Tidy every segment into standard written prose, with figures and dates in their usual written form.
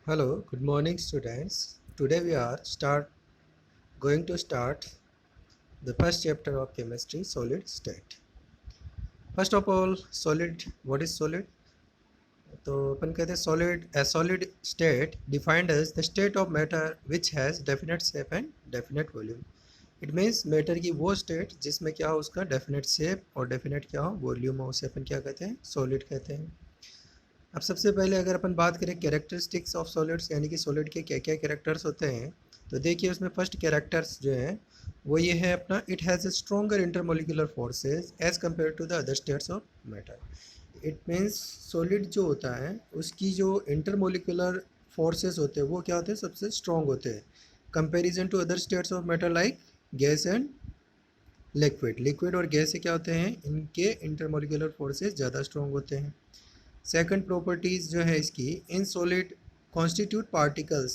Hello, good morning students. Today we are going to start the first chapter of chemistry, solid state. First of all, solid, what is solid? तो अपन कहते हैं solid state defined as the state of matter which has definite shape and definite volume. It means matter की वो state जिसमें क्या हो उसका definite shape और definite क्या हो volume हो, उसे अपन क्या कहते हैं solid कहते हैं। अब सबसे पहले अगर अपन बात करें कैरेक्टरिस्टिक्स ऑफ सॉलिड्स यानी कि सॉलिड के क्या क्या कैरेक्टर्स होते हैं, तो देखिए उसमें फर्स्ट कैरेक्टर्स जो हैं वो ये है अपना, it has a stronger intermolecular forces as compare to the other states of matter. It means solid जो होता है उसकी जो इंटरमोलिकुलर फोर्सेस होते हैं वो क्या होते हैं, सबसे स्ट्रॉन्ग होते हैं comparison to other states of matter like gas and liquid. Liquid और गैस से क्या होते हैं, इनके इंटरमोलिकुलर फोर्सेस ज़्यादा स्ट्रॉन्ग होते हैं। सेकंड प्रॉपर्टीज़ जो है इसकी, in solid constituent particles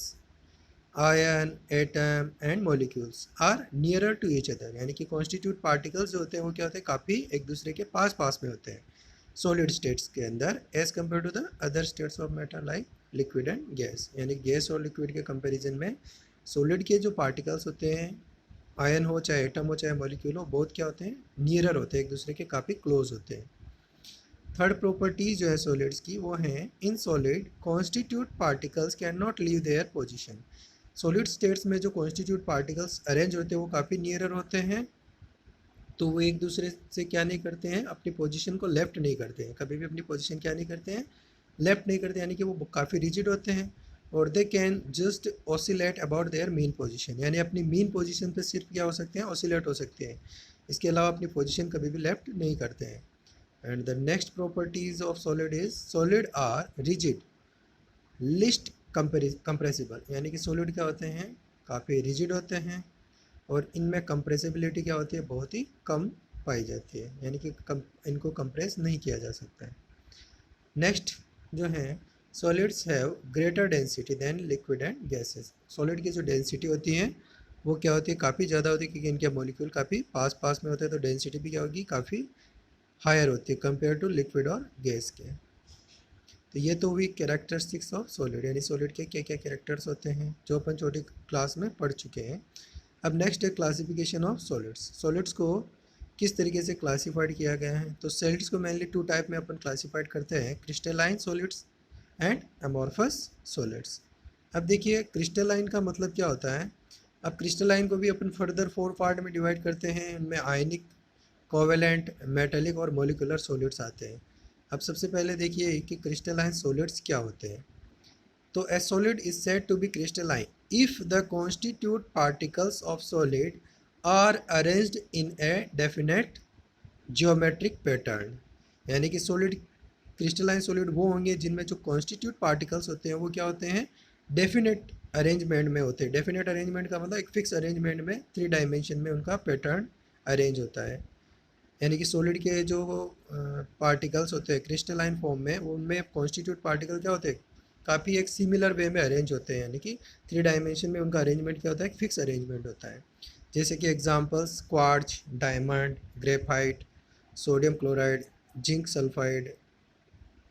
ion atom and molecules are nearer to each other, यानी कि कॉन्स्टिट्यूट पार्टिकल्स जो होते हैं वो क्या होते हैं, काफ़ी एक दूसरे के पास पास में होते हैं सॉलिड स्टेट्स के अंदर as compare to the other states of matter like liquid and gas. यानी गैस और लिक्विड के कंपेरिजन में सॉलिड के जो पार्टिकल्स होते हैं, आयन हो चाहे एटम हो चाहे मॉलिक्यूल हो, बहुत क्या होते हैं, नियरर होते हैं, एक दूसरे के काफ़ी क्लोज होते हैं। थर्ड प्रॉपर्टीज जो है सॉलिड्स की वो हैं, इन solid constituent particles can not leave their position. Solid states में जो कॉन्स्टिट्यूट पार्टिकल्स अरेंज होते हैं वो काफ़ी नियरर होते हैं, तो वो एक दूसरे से क्या नहीं करते हैं, अपनी पोजीशन को लेफ्ट नहीं करते हैं, कभी भी अपनी पोजीशन क्या नहीं करते हैं, लेफ्ट नहीं करते, यानी कि वो काफ़ी रिजिड होते हैं। और they can just oscillate about their mean position, यानी अपनी मीन पोजीशन पे सिर्फ क्या हो सकते हैं, ऑसिलेट हो सकते हैं, इसके अलावा अपनी पोजीशन कभी भी लेफ्ट नहीं करते हैं। And the next properties of solid is solid are rigid, least compressible, यानी कि solid क्या होते हैं, काफ़ी rigid होते हैं और इनमें compressibility क्या होती है, बहुत ही कम पाई जाती है, यानी कि इनको compress नहीं किया जा सकता है। नेक्स्ट जो है, solids have greater density than liquid and gases. Solid की जो डेंसिटी होती है वो क्या होती है, काफ़ी ज़्यादा होती है, क्योंकि इनके मॉलिक्यूल काफ़ी पास पास में होते हैं, तो डेंसिटी भी क्या होगी, काफ़ी हायर होती है कंपेयर टू लिक्विड और गैस के। तो ये तो हुई कैरेक्टरिस्टिक्स ऑफ सॉलिड, यानी सॉलिड के क्या क्या कैरेक्टर्स होते हैं जो अपन छोटी क्लास में पढ़ चुके हैं। अब नेक्स्ट है क्लासिफिकेशन ऑफ सॉलिड्स। सॉलिड्स को किस तरीके से क्लासीफाइड किया गया है, तो सॉलिड्स को मेनली टू टाइप में अपन क्लासीफाइड करते हैं, crystalline solids and amorphous solids. अब देखिए क्रिस्टलाइन का मतलब क्या होता है। अब क्रिस्टलाइन को भी अपन फर्दर 4 पार्ट में डिवाइड करते हैं, उनमें आयनिक, कोवेलेंट, मेटेलिक और मोलिकुलर सॉलिड्स आते हैं। अब सबसे पहले देखिए कि क्रिस्टलाइन सॉलिड्स क्या होते हैं। तो a solid is said to be crystalline if the constitute particles of solid are arranged in a definite geometric pattern, यानी कि सॉलिड, क्रिस्टलाइन सॉलिड वो होंगे जिनमें जो कॉन्स्टिट्यूट पार्टिकल्स होते हैं वो क्या होते हैं, डेफिनेट अरेंजमेंट में होते हैं। डेफिनेट अरेंजमेंट का मतलब एक फिक्स अरेंजमेंट में 3 डायमेंशन में उनका पैटर्न अरेंज होता है। यानी कि सॉलिड के जो पार्टिकल्स होते हैं क्रिस्टलाइन फॉर्म में, उनमें कॉन्स्टिट्यूट पार्टिकल क्या होते हैं, काफ़ी एक सिमिलर वे में अरेंज होते हैं, यानी कि 3 डायमेंशन में उनका अरेंजमेंट क्या होता है, फिक्स अरेंजमेंट होता है। जैसे कि examples quartz, diamond, graphite, sodium chloride, zinc sulphide,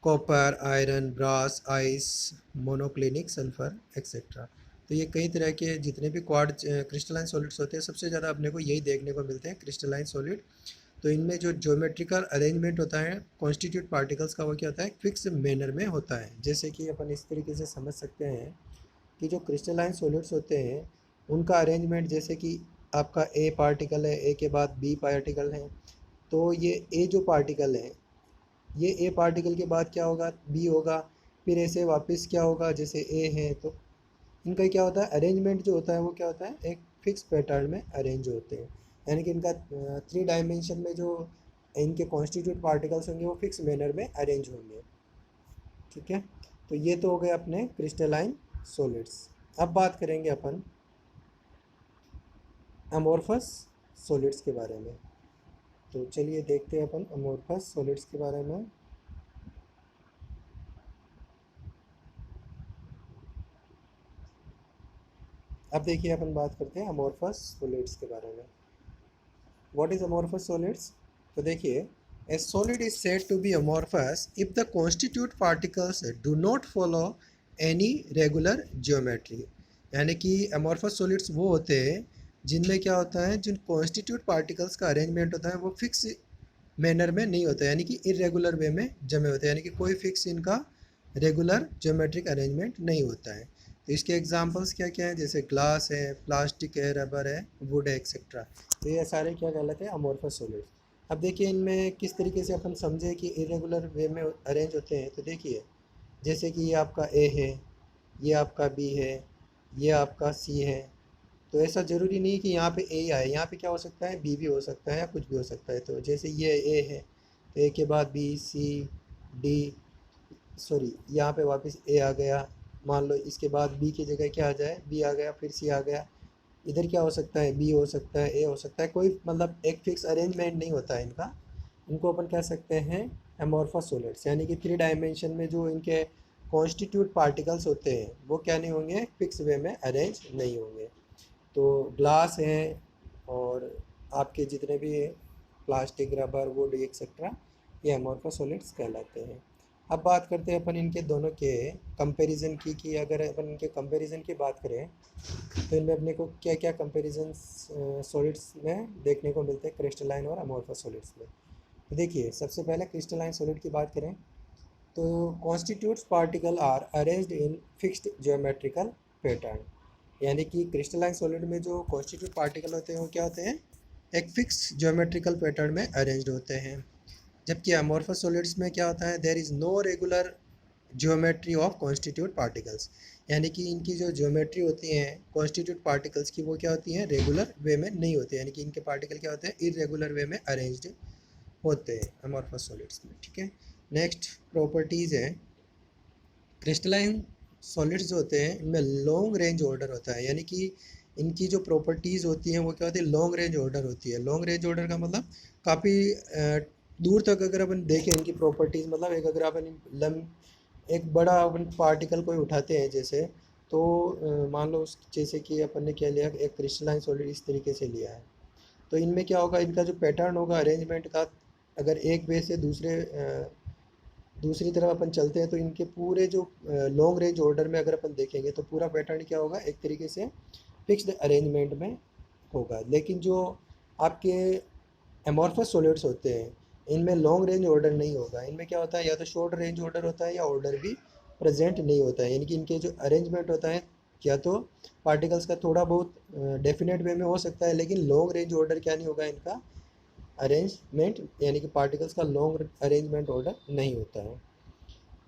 copper, iron, brass, ice, monoclinic sulphur etcetera. तो ये कई तरह के जितने भी क्वार्ट्ज क्रिस्टलाइन सॉलिड्स होते हैं, सबसे ज़्यादा अपने को यही देखने को मिलते हैं क्रिस्टलाइन सॉलिड। तो इनमें जो ज्योमेट्रिकल अरेंजमेंट होता है कॉन्स्टिट्यूट पार्टिकल्स का, वो क्या होता है, फिक्स मैनर में होता है। जैसे कि अपन इस तरीके से समझ सकते हैं कि जो क्रिस्टलाइन सॉलिड्स होते हैं उनका अरेंजमेंट, जैसे कि आपका ए पार्टिकल है, ए के बाद बी पार्टिकल है, तो ये ए जो पार्टिकल है, ये ए पार्टिकल के बाद क्या होगा, बी होगा, फिर ऐसे वापस क्या होगा, जैसे ए है, तो इनका क्या होता है, अरेंजमेंट जो होता है वो क्या होता है, एक फिक्स पैटर्न में अरेंज होते हैं। यानी कि इनका 3 डायमेंशन में जो इनके कॉन्स्टिट्यूट पार्टिकल्स होंगे वो फिक्स मैनर में अरेंज होंगे। ठीक है, तो ये तो हो गए अपने क्रिस्टलाइन सॉलिड्स। अब बात करेंगे अपन अमोर्फस सॉलिड्स के बारे में। तो चलिए देखते हैं अपन अमोर्फस सॉलिड्स के बारे में। अब देखिए अपन बात करते हैं अमोर्फस सॉलिड्स के बारे में। व्हाट इज अमोर्फस सॉलिड्स, तो देखिए, a solid is said to be amorphous if the constituent particles do not follow any regular geometry, यानी कि अमॉर्फस सॉलिड्स वो होते हैं जिनमें क्या होता है, जिन कॉन्स्टिट्यूट पार्टिकल्स का अरेंजमेंट होता है वो फिक्स मैनर में नहीं होता है, यानी कि इरेगुलर वे में जमे होते हैं, यानी कि कोई फिक्स इनका रेगुलर ज्योमेट्रिक अरेंजमेंट नहीं होता है। तो इसके एग्जांपल्स क्या क्या हैं, जैसे ग्लास है, प्लास्टिक है, रबर है, वुड है, एक्सेट्रा। तो ये सारे क्या कहलाते हैं, अमॉर्फस सॉलिड्स। अब देखिए इनमें किस तरीके से अपन समझे कि इरेगुलर वे में अरेंज होते हैं। तो देखिए जैसे कि ये आपका ए है, ये आपका बी है, ये आपका सी है। तो ऐसा ज़रूरी नहीं कि यहाँ पे ए ही आए, यहाँ पे क्या हो सकता है, बी भी हो सकता है या कुछ भी हो सकता है। तो जैसे ये ए है तो ए के बाद बी, सी, डी, सॉरी यहाँ पे वापस ए आ गया, मान लो इसके बाद बी की जगह क्या आ जाए, बी आ गया, फिर सी आ गया, इधर क्या हो सकता है, बी हो सकता है, ए हो सकता है, कोई मतलब एक फिक्स अरेंजमेंट नहीं होता है इनका। इनको अपन कह सकते हैं एमॉर्फस सॉलिड्स, यानी कि 3 डायमेंशन में जो इनके कॉन्स्टिट्यूट पार्टिकल्स होते हैं वो क्या नहीं होंगे, फिक्स वे में अरेंज नहीं होंगे। तो ग्लास है और आपके जितने भी प्लास्टिक, रबर, वुड एक्सेट्रा, ये अमॉर्फस सॉलिड्स कहलाते हैं। अब बात करते हैं अपन इनके दोनों के कंपैरिजन की, कि अगर अपन इनके कंपैरिजन की बात करें तो इनमें अपने को क्या क्या कंपैरिजन सॉलिड्स में देखने को मिलते हैं, क्रिस्टलाइन और अमॉर्फस सॉलिड्स में। तो देखिए सबसे पहले क्रिस्टलाइन सॉलिड की बात करें तो constitutes particle are arranged in fixed geometrical pattern, यानी कि क्रिस्टलाइन सॉलिड में जो कॉन्स्टिट्यूट पार्टिकल होते हैं वो क्या होते हैं, एक फिक्स ज्योमेट्रिकल पैटर्न में अरेंज्ड होते हैं। जबकि अमॉर्फस सॉलिड्स में क्या होता है, there is no regular geometry of constitute particles, यानी कि इनकी जो ज्योमेट्री होती हैं कॉन्स्टिट्यूट पार्टिकल्स की वो क्या होती हैं, रेगुलर वे में नहीं होती, यानी कि इनके पार्टिकल क्या होते हैं, इरेगुलर वे में अरेंज्ड होते हैं अमॉर्फस सॉलिड्स में। ठीक है, नेक्स्ट प्रॉपर्टीज़ है, क्रिस्टलाइन सॉलिड्स जो होते हैं इनमें लॉन्ग रेंज ऑर्डर होता है, यानी कि इनकी जो प्रॉपर्टीज़ होती हैं वो क्या होती है, लॉन्ग रेंज ऑर्डर होती है। लॉन्ग रेंज ऑर्डर का मतलब काफ़ी दूर तक अगर अपन देखें इनकी प्रॉपर्टीज़, मतलब एक अगर अपन एक बड़ा अपन पार्टिकल कोई उठाते हैं जैसे, तो मान लो जैसे कि अपन ने क्या लिया, एक क्रिस्टलाइन सॉलिड इस तरीके से लिया है, तो इनमें क्या होगा, इनका जो पैटर्न होगा अरेंजमेंट का, अगर एक वे से दूसरी तरफ अपन चलते हैं तो इनके पूरे जो लॉन्ग रेंज ऑर्डर में अगर अपन देखेंगे तो पूरा पैटर्न क्या होगा, एक तरीके से फिक्स्ड अरेंजमेंट में होगा। लेकिन जो आपके एमॉर्फस सॉलिड्स होते हैं इनमें लॉन्ग रेंज ऑर्डर नहीं होगा, इनमें क्या होता है, या तो शॉर्ट रेंज ऑर्डर होता है या ऑर्डर भी प्रेजेंट नहीं होता है, यानी कि इनके जो अरेंजमेंट होता है या तो पार्टिकल्स का थोड़ा बहुत डेफिनेट वे में हो सकता है, लेकिन लॉन्ग रेंज ऑर्डर क्या नहीं होगा इनका, अरेंजमेंट, यानी कि पार्टिकल्स का लॉन्ग अरेंजमेंट ऑर्डर नहीं होता है।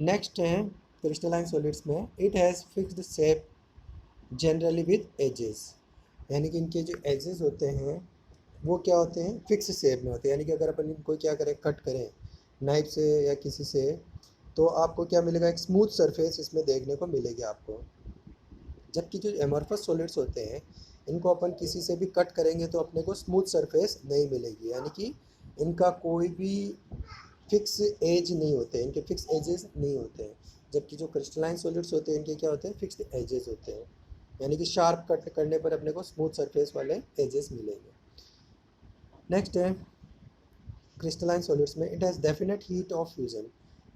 नेक्स्ट है क्रिस्टलाइन सॉलिड्स में, it has fixed shape generally with edges, यानी कि इनके जो एजेस होते हैं वो क्या होते हैं, फिक्स शेप में होते हैं, यानी कि अगर अपन इनको क्या करें, कट करें नाइफ से या किसी से, तो आपको क्या मिलेगा, एक स्मूथ सरफेस इसमें देखने को मिलेगी आपको। जबकि जो एमॉर्फस सॉलिड्स होते हैं इनको अपन किसी से भी कट करेंगे तो अपने को स्मूथ सरफेस नहीं मिलेगी, यानी कि इनका कोई भी फिक्स एज नहीं होते, इनके फिक्स एजेस नहीं होते हैं। जबकि जो क्रिस्टलाइन सॉलिड्स होते हैं इनके क्या होते हैं, फिक्स्ड एजेस होते हैं, यानी कि शार्प कट करने पर अपने को स्मूथ सरफेस वाले एजेस मिलेंगे। नेक्स्ट है क्रिस्टलाइन सॉलिड्स में, it has definite heat of fusion,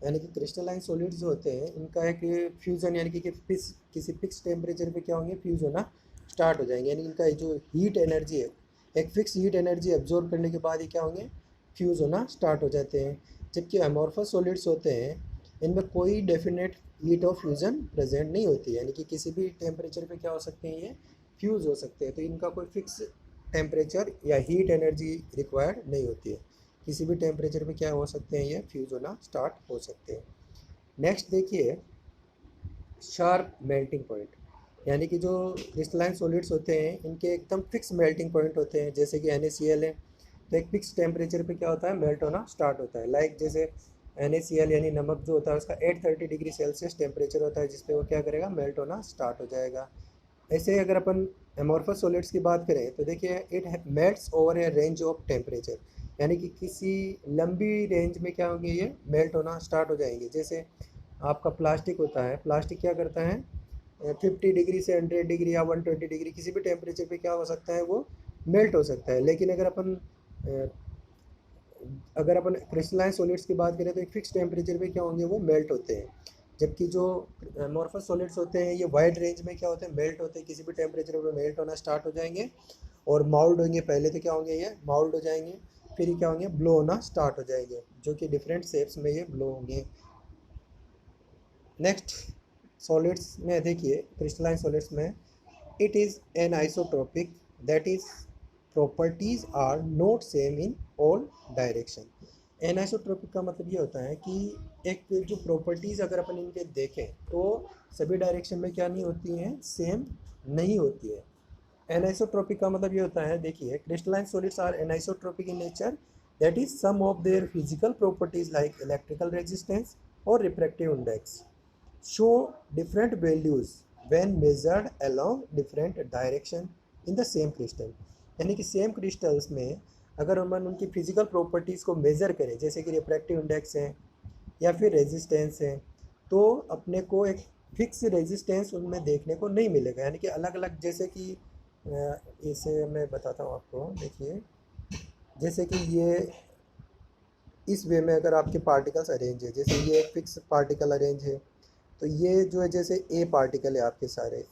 यानी कि क्रिस्टलाइन सॉलिड्स जो होते हैं इनका एक फ्यूज़न, यानी कि किसी फिक्स टेम्परेचर पे क्या होंगे, फ्यूज़ होना स्टार्ट हो जाएंगे, यानी इनका जो हीट एनर्जी है, एक फिक्स हीट एनर्जी एब्जॉर्ब करने के बाद ये क्या होंगे, फ्यूज़ होना स्टार्ट हो जाते हैं। जबकि अमॉर्फस सॉलिड्स होते हैं इनमें कोई definite heat of fusion present नहीं होती, यानी कि किसी भी टेम्परेचर पे क्या हो सकते हैं, ये फ्यूज़ हो सकते हैं। तो इनका कोई फिक्स टेम्परेचर या हीट एनर्जी रिक्वायर्ड नहीं होती है, किसी भी टेम्परेचर पे क्या हो सकते हैं, ये फ्यूज़ होना स्टार्ट हो सकते हैं। नेक्स्ट देखिए शार्प मेल्टिंग पॉइंट, यानी कि जो क्रिस्टलाइन सॉलिड्स होते हैं इनके एकदम फिक्स मेल्टिंग पॉइंट होते हैं, जैसे कि NaCl है तो एक फिक्स टेम्परेचर पे क्या होता है, मेल्ट होना स्टार्ट होता है। लाइक जैसे NaCl यानी नमक जो होता है उसका 830 डिग्री सेल्सियस टेम्परेचर होता है जिसपे वो क्या करेगा, मेल्ट होना स्टार्ट हो जाएगा। ऐसे अगर अपन एमॉर्फस सॉलिड्स की बात करें तो देखिए it melts over A range of temperature, यानी कि किसी लंबी रेंज में क्या होंगे, ये मेल्ट होना स्टार्ट हो जाएंगे। जैसे आपका प्लास्टिक होता है, प्लास्टिक क्या करता है, 50 डिग्री से 100 डिग्री या 120 डिग्री किसी भी टेम्परेचर पे क्या हो सकता है, वो मेल्ट हो सकता है। लेकिन अगर अपन क्रिस्टलाइन सॉलिड्स की बात करें तो एक फिक्स टेम्परेचर पे क्या होंगे, वो मेल्ट होते हैं। जबकि जो एमोर्फस सॉलिड्स होते हैं ये वाइड रेंज में क्या होते हैं, मेल्ट होते हैं, किसी भी टेम्परेचर पर मेल्ट होना स्टार्ट हो जाएंगे और माउल्ड होंगे। पहले तो क्या होंगे, ये माउल्ड हो जाएंगे, फिर ये क्या होंगे, ब्लो होना स्टार्ट हो जाएंगे, जो कि डिफरेंट शेप्स में ये ब्लो होंगे। नेक्स्ट सॉलिड्स में देखिए, क्रिस्टलाइन सॉलिड्स में it is anisotropic, that is properties are not same in all direction. Anisotropic का मतलब ये होता है कि एक जो प्रॉपर्टीज़ अगर अपन इनके देखें तो सभी डायरेक्शन में क्या नहीं होती हैं, सेम नहीं होती है। एनाइसोट्रोपिक का मतलब ये होता है, देखिए crystalline solids are anisotropic in nature, that is some of their physical properties like electrical resistance और refractive index show different values when measured along different direction in the same crystal. यानी कि same crystals में अगर हम उनकी physical properties को measure करें, जैसे कि रिफ्रैक्टिव इंडेक्स है या फिर रेजिस्टेंस है, तो अपने को एक फिक्स रेजिस्टेंस उनमें देखने को नहीं मिलेगा। यानी कि अलग अलग, जैसे कि इसे मैं बताता हूँ आपको, देखिए जैसे कि ये इस वे में अगर आपके पार्टिकल्स अरेंज है, जैसे ये एक फिक्स पार्टिकल अरेंज है, तो ये जो है जैसे ए पार्टिकल है आपके सारे,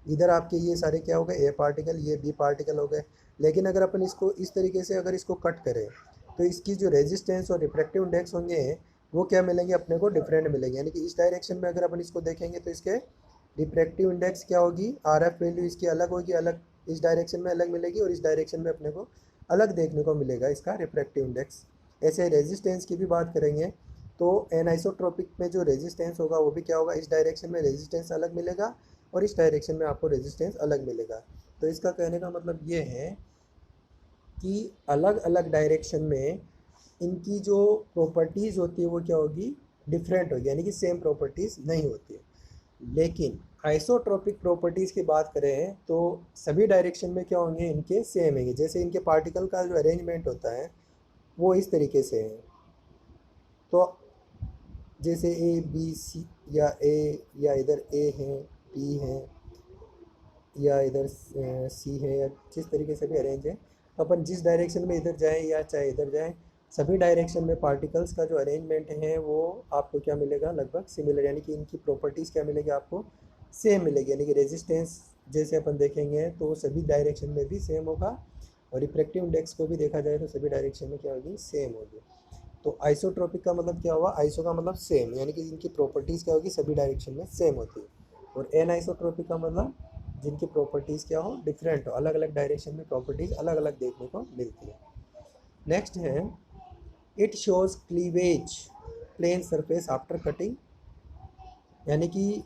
इधर आपके ये सारे क्या हो गए, ए पार्टिकल, ये बी पार्टिकल हो गए। लेकिन अगर अपन इसको इस तरीके से अगर इसको कट करें तो इसकी जो रेजिस्टेंस और रिफ्रैक्टिव इंडेक्स होंगे वो क्या मिलेंगे, अपने को डिफरेंट मिलेंगे। यानी कि इस डायरेक्शन में अगर अपन इसको देखेंगे तो इसके रिफ्रैक्टिव इंडेक्स क्या होगी, आर एफ वैल्यू इसकी अलग होगी, अलग इस डायरेक्शन में अलग मिलेगी और इस डायरेक्शन में अपने को अलग देखने को मिलेगा इसका रिफ्रैक्टिव इंडेक्स। ऐसे रेजिस्टेंस की भी बात करेंगे तो एनाइसोट्रोपिक में जो रेजिस्टेंस होगा वो भी क्या होगा, इस डायरेक्शन में रेजिस्टेंस अलग मिलेगा और इस डायरेक्शन में आपको रेजिस्टेंस अलग मिलेगा। तो इसका कहने का मतलब ये है कि अलग अलग डायरेक्शन में इनकी जो प्रॉपर्टीज़ होती है वो क्या होगी, डिफरेंट होगी, यानी कि सेम प्रॉपर्टीज़ नहीं होती है। लेकिन आइसोट्रोपिक प्रॉपर्टीज़ की बात करें तो सभी डायरेक्शन में क्या होंगे, इनके सेम होंगे। जैसे इनके पार्टिकल का जो अरेंजमेंट होता है वो इस तरीके से है, तो जैसे ए बी सी या इधर ए है, बी है या इधर सी है, या जिस तरीके से भी अरेंज है, तो अपन जिस डायरेक्शन में इधर जाएं या चाहे इधर जाएं, सभी डायरेक्शन में पार्टिकल्स का जो अरेंजमेंट है वो आपको क्या मिलेगा, लगभग सिमिलर। यानी कि इनकी प्रॉपर्टीज़ क्या मिलेगी, आपको सेम मिलेगी। यानी कि रेजिस्टेंस जैसे अपन देखेंगे तो वो सभी डायरेक्शन में भी सेम होगा और रिफ्रैक्टिव इंडेक्स को भी देखा जाए तो सभी डायरेक्शन में क्या होगी, सेम होगी। तो आइसोट्रोपिक का मतलब क्या हुआ, आइसो का मतलब सेम, यानी कि इनकी प्रॉपर्टीज़ क्या होगी, सभी डायरेक्शन में सेम होती है। और एन आइसोट्रोपिक का मतलब जिनकी प्रॉपर्टीज़ क्या हो, डिफरेंट हो, अलग अलग डायरेक्शन में प्रॉपर्टीज़ अलग अलग देखने को मिलती है। नेक्स्ट है, it shows cleavage plane surface after cutting. यानी कि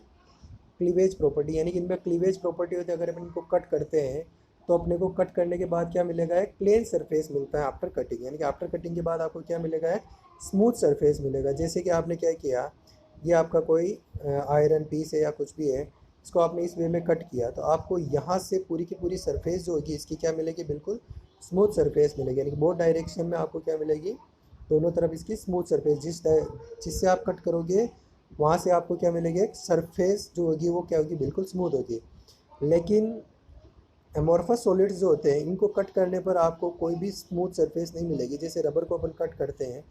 क्लीवेज प्रॉपर्टी, यानी कि इनमें क्लीवेज प्रॉपर्टी होती है। अगर अपन इनको कट करते हैं तो अपने को कट करने के बाद क्या मिलेगा, एक प्लेन सरफेस मिलता है आफ्टर कटिंग। यानी कि आफ्टर कटिंग के बाद आपको क्या मिलेगा, एक स्मूथ सरफेस मिलेगा। जैसे कि आपने क्या किया, ये आपका कोई आयरन पीस है या कुछ भी है, इसको आपने इस वे में कट किया तो आपको यहाँ से पूरी की पूरी सरफेस जो होगी इसकी क्या मिलेगी, बिल्कुल स्मूथ सरफेस मिलेगी। यानी कि बोथ डायरेक्शन में आपको क्या मिलेगी, दोनों तरफ इसकी स्मूथ सरफेस, जिससे आप कट करोगे वहाँ से आपको क्या मिलेगी, एक सरफेस जो होगी वो क्या होगी, बिल्कुल स्मूथ होगी। लेकिन एमोर्फस सॉलिड्स जो होते हैं इनको कट करने पर आपको कोई भी स्मूथ सरफेस नहीं मिलेगी। जैसे रबर को अपन कट करते हैं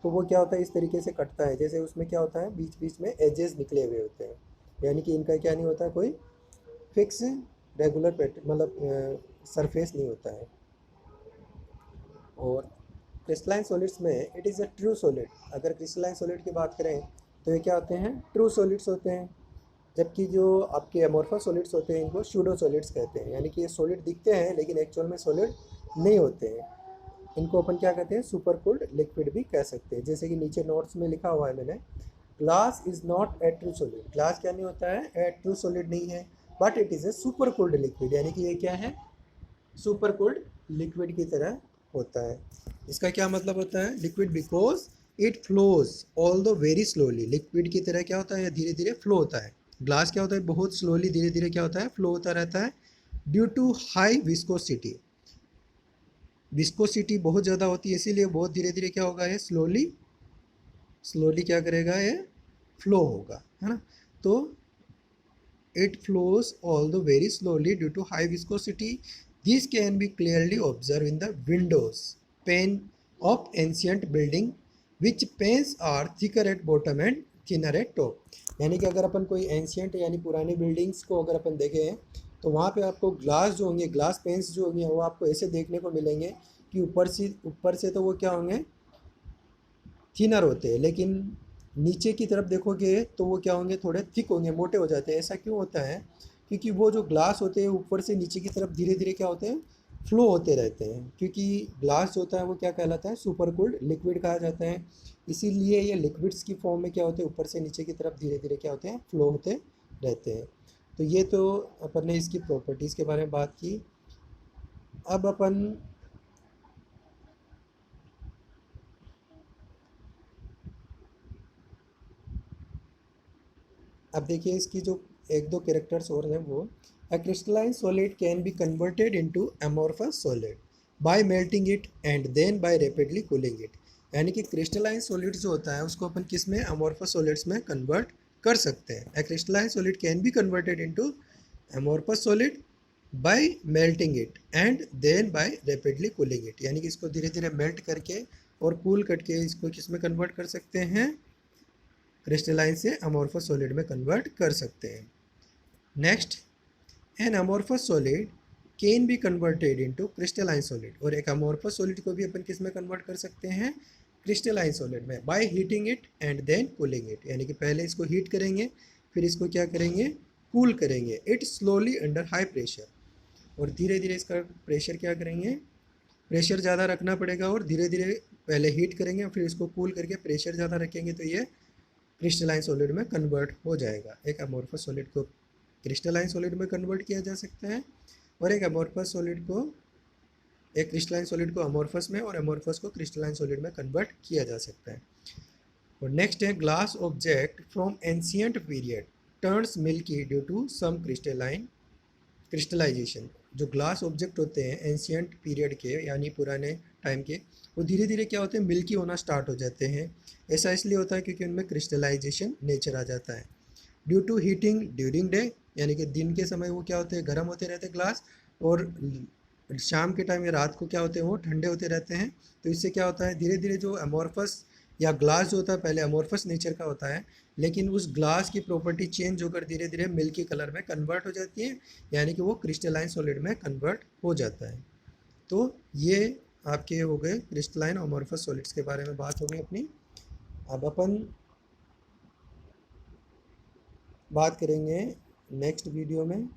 तो वो क्या होता है, इस तरीके से कटता है, जैसे उसमें क्या होता है, बीच बीच में एजेस निकले हुए होते हैं। यानी कि इनका क्या नहीं होता, कोई फिक्स रेगुलर पैटर्न, मतलब सरफेस नहीं होता है। और क्रिस्टलाइन सॉलिड्स में it is a true solid. अगर क्रिस्टलाइन सॉलिड की बात करें तो ये क्या होते हैं, ट्रू सॉलिड्स होते हैं। जबकि जो आपके अमोर्फस सॉलिड्स होते हैं इनको शूडो सॉलिड्स कहते हैं। यानी कि ये सॉलिड दिखते हैं लेकिन एक्चुअल में सॉलिड नहीं होते हैं। इनको अपन क्या कहते हैं, सुपर कूल्ड लिक्विड भी कह सकते हैं। जैसे कि नीचे नोट्स में लिखा हुआ है मैंने, glass is not a true solid. Glass क्या नहीं होता है, ए ट्रू सॉलिड नहीं है, but it is a super cooled liquid. यानी कि ये क्या है, सुपर कूल्ड लिक्विड की तरह होता है। इसका क्या मतलब होता है, liquid because it flows all दो वेरी स्लोली। लिक्विड की तरह क्या होता है, धीरे धीरे फ्लो होता है। ग्लास क्या होता है, बहुत स्लोली धीरे धीरे क्या होता है, फ्लो होता रहता है। Due to high viscosity, viscosity बहुत ज़्यादा होती है इसीलिए बहुत धीरे धीरे क्या होगा, ये स्लोली स्लोली क्या करेगा, ये फ्लो होगा, है ना। तो it flows although very slowly due to high viscosity. These can be clearly observed in the windows pane of ancient building, which panes are thicker at bottom and thinner eight top. यानी कि अगर अपन कोई ancient यानी पुरानी buildings को अगर अपन देखें तो वहाँ पे आपको ग्लास जो होंगे, ग्लास पेंस जो होंगे, वो आपको ऐसे देखने को मिलेंगे कि ऊपर से तो वो क्या होंगे, थिनर होते हैं, लेकिन नीचे की तरफ देखोगे तो वो क्या होंगे, थोड़े थिक होंगे, मोटे हो जाते हैं। ऐसा क्यों होता है? क्योंकि वो जो ग्लास होते हैं ऊपर से नीचे की तरफ धीरे धीरे क्या होते हैं, फ्लो होते रहते हैं। क्योंकि ग्लास जो होता है वो क्या कहलाता है, सुपर कूल्ड लिक्विड कहा जाता है। इसीलिए ये लिक्विड्स की फॉर्म में क्या होते हैं, ऊपर से नीचे की तरफ धीरे धीरे क्या होते हैं, फ्लो होते रहते हैं। तो ये तो अपन ने इसकी प्रॉपर्टीज़ के बारे में बात की। अब अपन अब देखिए इसकी जो एक दो कैरेक्टर्स और हैं वो, a crystalline solid can be converted into amorphous solid by melting it and then by rapidly cooling it. यानी कि क्रिस्टलाइन सॉलिड जो होता है उसको अपन किस में, अमोर्फस सॉलिड्स में कन्वर्ट कर सकते हैं। A crystalline solid can be converted into amorphous solid by melting it and then by rapidly cooling it. यानी कि इसको धीरे धीरे मेल्ट करके और कूल करके इसको किस में कन्वर्ट कर सकते हैं, क्रिस्टलाइन से अमोर्फस सॉलिड में कन्वर्ट कर सकते हैं। Next, an amorphous solid can be converted into crystalline solid. और एक अमोर्फस सॉलिड को भी अपन किस में कन्वर्ट कर सकते हैं, क्रिस्टलाइन सॉलिड में, by heating it and then cooling it. यानी कि पहले इसको हीट करेंगे, फिर इसको क्या करेंगे, कूल करेंगे। It slowly under high pressure, और धीरे धीरे इसका प्रेशर क्या करेंगे, प्रेशर ज़्यादा रखना पड़ेगा, और धीरे धीरे पहले हीट करेंगे फिर इसको कूल करके प्रेशर ज़्यादा रखेंगे तो ये क्रिस्टलाइन सॉलिड में कन्वर्ट हो जाएगा। एक अमोर्फस सॉलिड को क्रिस्टलाइन सॉलिड में कन्वर्ट किया जा सकता है, और एक अमोर्फस सॉलिड को, एक क्रिस्टलाइन सॉलिड को अमोर्फस में और अमोर्फस को क्रिस्टलाइन सॉलिड में कन्वर्ट किया जा सकता है। और नेक्स्ट है, glass object from ancient period turns milky due to some crystallisation. जो ग्लास ऑब्जेक्ट होते हैं एंशियंट पीरियड के यानी पुराने टाइम के, वो धीरे धीरे क्या होते हैं, मिल्की होना स्टार्ट हो जाते हैं। ऐसा इसलिए होता है क्योंकि उनमें क्रिस्टलाइजेशन नेचर आ जाता है। Due to heating during day, यानी कि दिन के समय वो क्या होते हैं, गर्म होते रहते हैं ग्लास, और शाम के टाइम या रात को क्या होते हैं, वो ठंडे होते रहते हैं। तो इससे क्या होता है, धीरे धीरे जो अमोर्फस या ग्लास जो होता है पहले अमोर्फस नेचर का होता है, लेकिन उस ग्लास की प्रॉपर्टी चेंज होकर धीरे धीरे मिल्की कलर में कन्वर्ट हो जाती है, यानी कि वो क्रिस्टलाइन सॉलिड में कन्वर्ट हो जाता है। तो ये आपके हो गए क्रिस्टलाइन अमोर्फस सॉलिड्स के बारे में बात होगी अपनी। अब अपन बात करेंगे नेक्स्ट वीडियो में